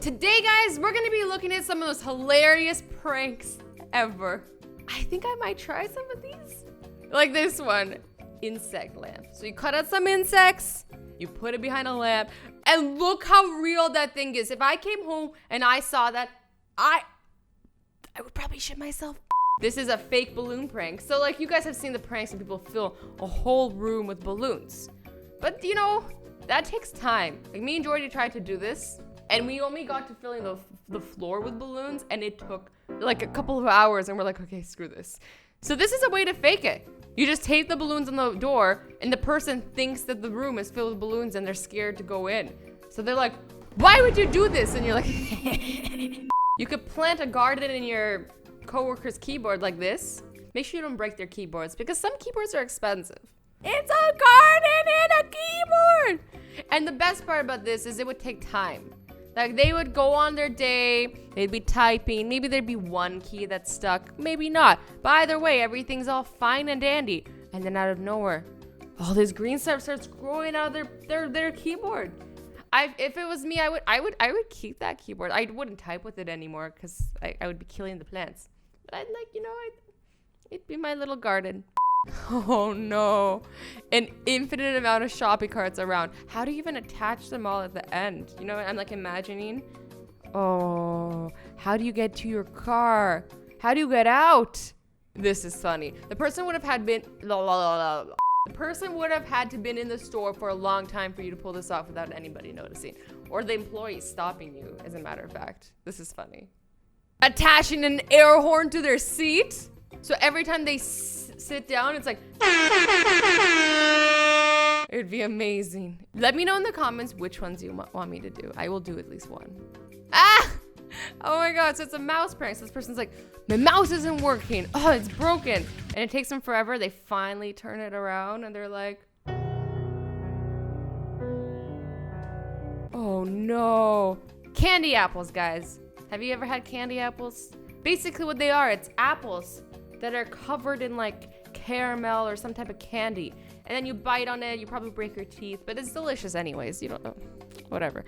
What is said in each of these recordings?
Today, guys, we're gonna be looking at some of those hilarious pranks ever. I think I might try some of these. Like this one, insect lamp. So you cut out some insects, you put it behind a lamp, and look how real that thing is. If I came home and I saw that, I would probably shit myself. This is a fake balloon prank. So like you guys have seen the pranks when people fill a whole room with balloons. But you know, that takes time. Like me and Jordy tried to do this, and we only got to filling the floor with balloons, and it took like a couple of hours, and we're like, okay, screw this. So this is a way to fake it. You just tape the balloons on the door, and the person thinks that the room is filled with balloons, and they're scared to go in. So they're like, why would you do this? And you're like, you could plant a garden in your coworker's keyboard like this. Make sure you don't break their keyboards, because some keyboards are expensive. It's a garden in a keyboard! And the best part about this is it would take time. Like they would go on their day, they'd be typing, maybe there'd be one key that's stuck, maybe not. But either way, everything's all fine and dandy. And then out of nowhere, all this green stuff starts growing out of their keyboard. If it was me, I would keep that keyboard. I wouldn't type with it anymore because I would be killing the plants. But I'd like, you know, it'd be my little garden. Oh no, an infinite amount of shopping carts around. How do you even attach them all at the end? You know what I'm like imagining? Oh, how do you get to your car? How do you get out? This is funny. The person would have had been the person would have had to been in the store for a long time for you to pull this off without anybody noticing, or the employee stopping you, as a matter of fact. This is funny. Attaching an air horn to their seat, so every time they sit down, it's like it'd be amazing. Let me know in the comments which ones you want me to do. I will do at least one. Oh my god, so it's a mouse prank. So this person's like, my mouse isn't working. Oh, it's broken. And it takes them forever. They finally turn it around and they're like, oh no. Candy apples, guys. Have you ever had candy apples? Basically what they are, it's apples that are covered in like caramel or some type of candy. And then you bite on it, you probably break your teeth, but it's delicious anyways. You don't know, whatever.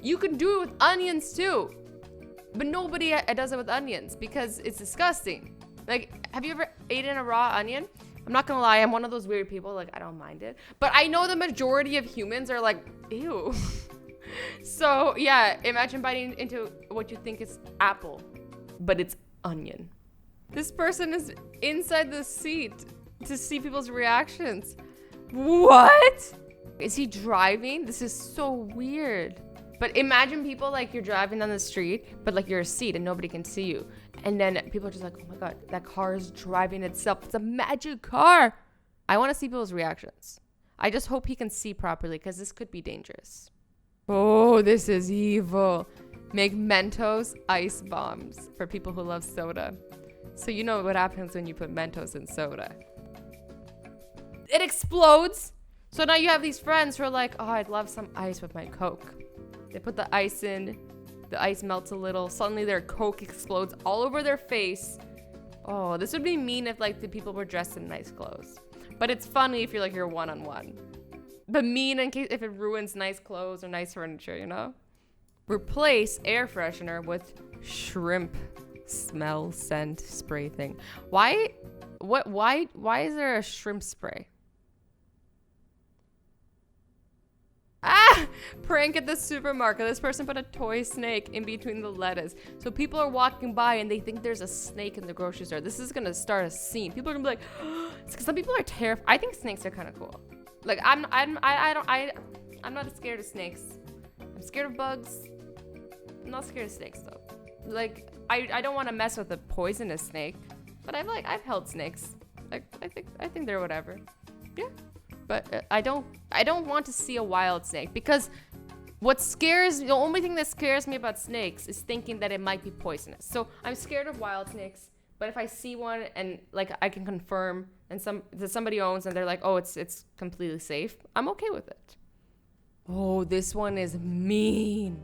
You can do it with onions too, but nobody does it with onions because it's disgusting. Like, have you ever eaten a raw onion? I'm not gonna lie, I'm one of those weird people, like I don't mind it. But I know the majority of humans are like, ew. So yeah, imagine biting into what you think is apple, but it's onion. This person is inside the seat to see people's reactions. What? Is he driving? This is so weird. But imagine people like you're driving down the street, but like you're a seat and nobody can see you. And then people are just like, oh my god, that car is driving itself. It's a magic car. I want to see people's reactions. I just hope he can see properly because this could be dangerous. Oh, this is evil. Make Mentos ice bombs for people who love soda. So you know what happens when you put Mentos in soda. It explodes. So now you have these friends who are like, oh, I'd love some ice with my Coke. They put the ice in, the ice melts a little, suddenly their Coke explodes all over their face. Oh, this would be mean if like the people were dressed in nice clothes. But it's funny if you're one-on-one. But mean in case if it ruins nice clothes or nice furniture, you know? Replace air freshener with shrimp smell scent spray thing. Why is there a shrimp spray? Prank at the supermarket. This person put a toy snake in between the lettuce. So people are walking by and they think there's a snake in the grocery store. This is gonna start a scene. People are gonna be like, some people are terrified. I think snakes are kind of cool. Like I'm not scared of snakes. I'm scared of bugs. I'm not scared of snakes though. Like I don't want to mess with a poisonous snake, but I've held snakes. Like I think they're whatever. Yeah. But I don't want to see a wild snake because the only thing that scares me about snakes is thinking that it might be poisonous. So I'm scared of wild snakes, but if I see one and like I can confirm and that somebody owns and they're like, oh, it's completely safe, I'm okay with it. Oh, this one is mean.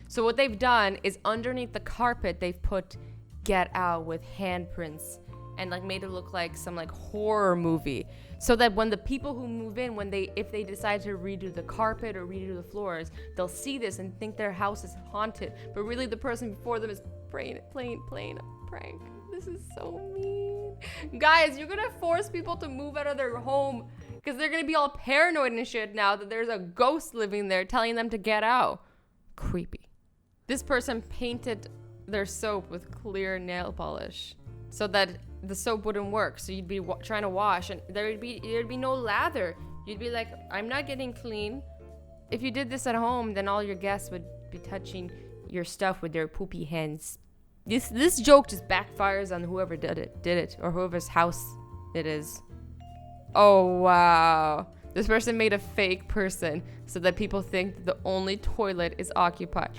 So what they've done is underneath the carpet, they've put "Get Out" with handprints and like made it look like some like horror movie. so that when the people who move in, if they decide to redo the carpet or redo the floors, they'll see this and think their house is haunted, but really the person before them is playing a prank. This is so mean. Guys, you're gonna force people to move out of their home because they're gonna be all paranoid and shit now that there's a ghost living there telling them to get out. Creepy. This person painted their soap with clear nail polish so that the soap wouldn't work. So you'd be trying to wash and there'd be no lather. You'd be like, I'm not getting clean. If you did this at home, then all your guests would be touching your stuff with their poopy hands. This joke just backfires on whoever did it, or whoever's house it is. Oh, wow. This person made a fake person so that people think that the only toilet is occupied.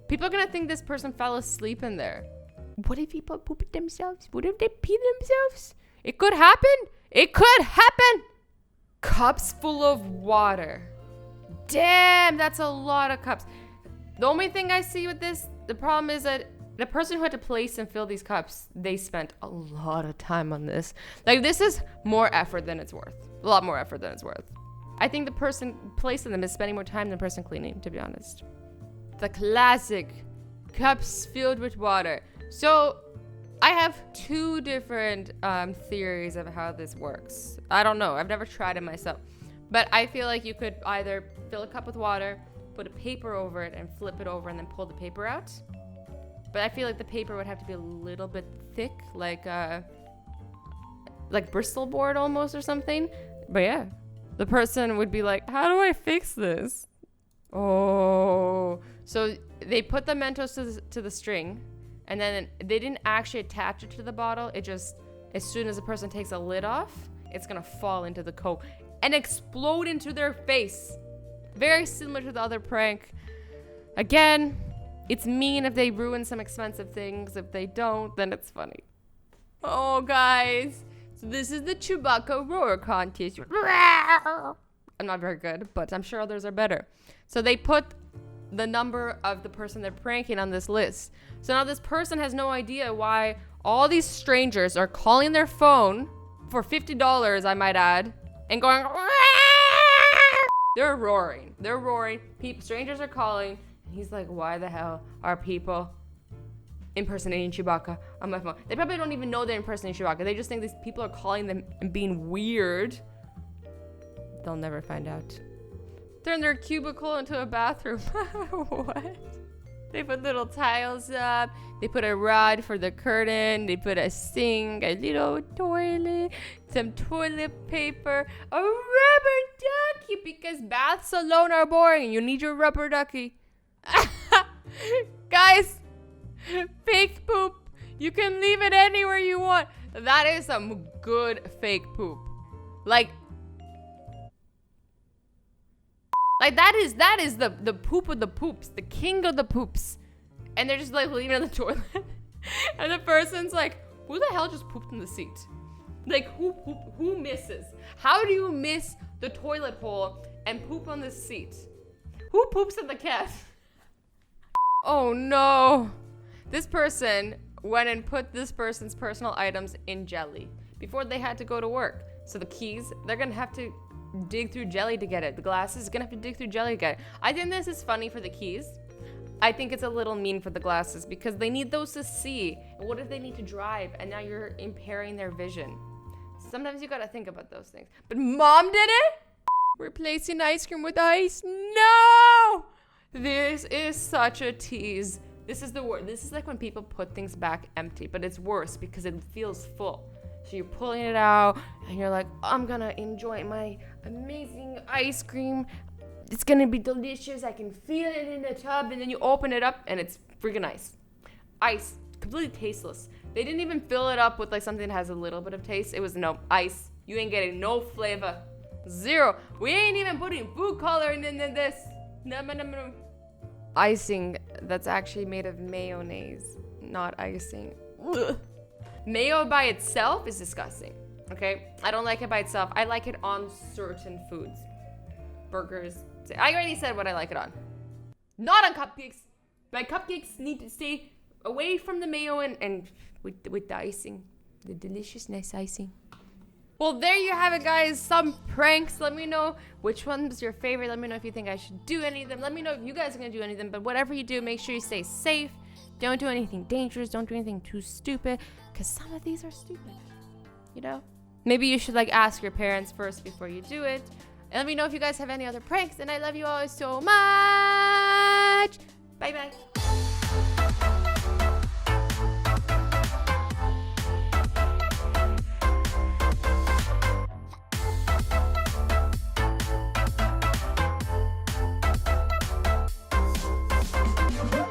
People are gonna think this person fell asleep in there. What if people pooped themselves? What if they pee themselves? It could happen. It could happen. Cups full of water. Damn, that's a lot of cups. The only thing I see with this, the problem is that the person who had to place and fill these cups, they spent a lot of time on this. Like, this is more effort than it's worth. A lot more effort than it's worth. I think the person placing them is spending more time than the person cleaning, to be honest. The classic cups filled with water. So I have two different theories of how this works. I don't know. I've never tried it myself. But I feel like you could either fill a cup with water, put a paper over it, and flip it over and then pull the paper out. But I feel like the paper would have to be a little bit thick, like Bristol board almost or something. But yeah, the person would be like, how do I fix this? Oh, so they put the Mentos to the string, and then they didn't actually attach it to the bottle. It just, as soon as the person takes a lid off, it's gonna fall into the Coke and explode into their face. Very similar to the other prank. Again, it's mean if they ruin some expensive things. If they don't, then it's funny. Oh, guys. So this is the Chewbacca roar contest. I'm not very good, but I'm sure others are better. So they put the number of the person they're pranking on this list. So now this person has no idea why all these strangers are calling their phone for $50, I might add, and going, they're roaring. They're roaring. Strangers are calling. He's like, why the hell are people impersonating Chewbacca on my phone? They probably don't even know they're impersonating Chewbacca. They just think these people are calling them and being weird. They'll never find out. Turn their cubicle into a bathroom. What? They put little tiles up. They put a rod for the curtain. They put a sink, a little toilet, some toilet paper, a rubber ducky, because baths alone are boring. You need your rubber ducky. Guys, fake poop. You can leave it anywhere you want. That is some good fake poop. Like that is the poop of the poops, the king of the poops. And they're just like leaving it in the toilet. And the person's like, who the hell just pooped in the seat? Like, who misses? How do you miss the toilet bowl and poop on the seat? Who poops in the cat? Oh no. This person went and put this person's personal items in jelly before they had to go to work. So the keys, they're gonna have to dig through jelly to get it. The glasses, gonna have to dig through jelly to get it. I think this is funny for the keys. I think it's a little mean for the glasses because they need those to see. And what if they need to drive and now you're impairing their vision? Sometimes you gotta think about those things. But mom did it? Replacing ice cream with ice? No! This is such a tease. This is the word. This is like when people put things back empty, but it's worse because it feels full. So you're pulling it out and you're like, I'm gonna enjoy my amazing ice cream. It's gonna be delicious. I can feel it in the tub. And then you open it up and it's freaking ice. Ice, completely tasteless. They didn't even fill it up with like something that has a little bit of taste. It was no ice. You ain't getting no flavor. Zero. We ain't even putting food coloring in this. No. Icing that's actually made of mayonnaise, not icing. Ugh. Mayo by itself is disgusting, okay? I don't like it by itself. I like it on certain foods. Burgers. I already said what I like it on. Not on cupcakes. My cupcakes need to stay away from the mayo and with the icing. The delicious, nice icing. Well, there you have it, guys. Some pranks. Let me know which one's your favorite. Let me know if you think I should do any of them. Let me know if you guys are going to do any of them. But whatever you do, make sure you stay safe. Don't do anything dangerous. Don't do anything too stupid. Because some of these are stupid. You know? Maybe you should like ask your parents first before you do it. And let me know if you guys have any other pranks. And I love you all so much. Bye-bye.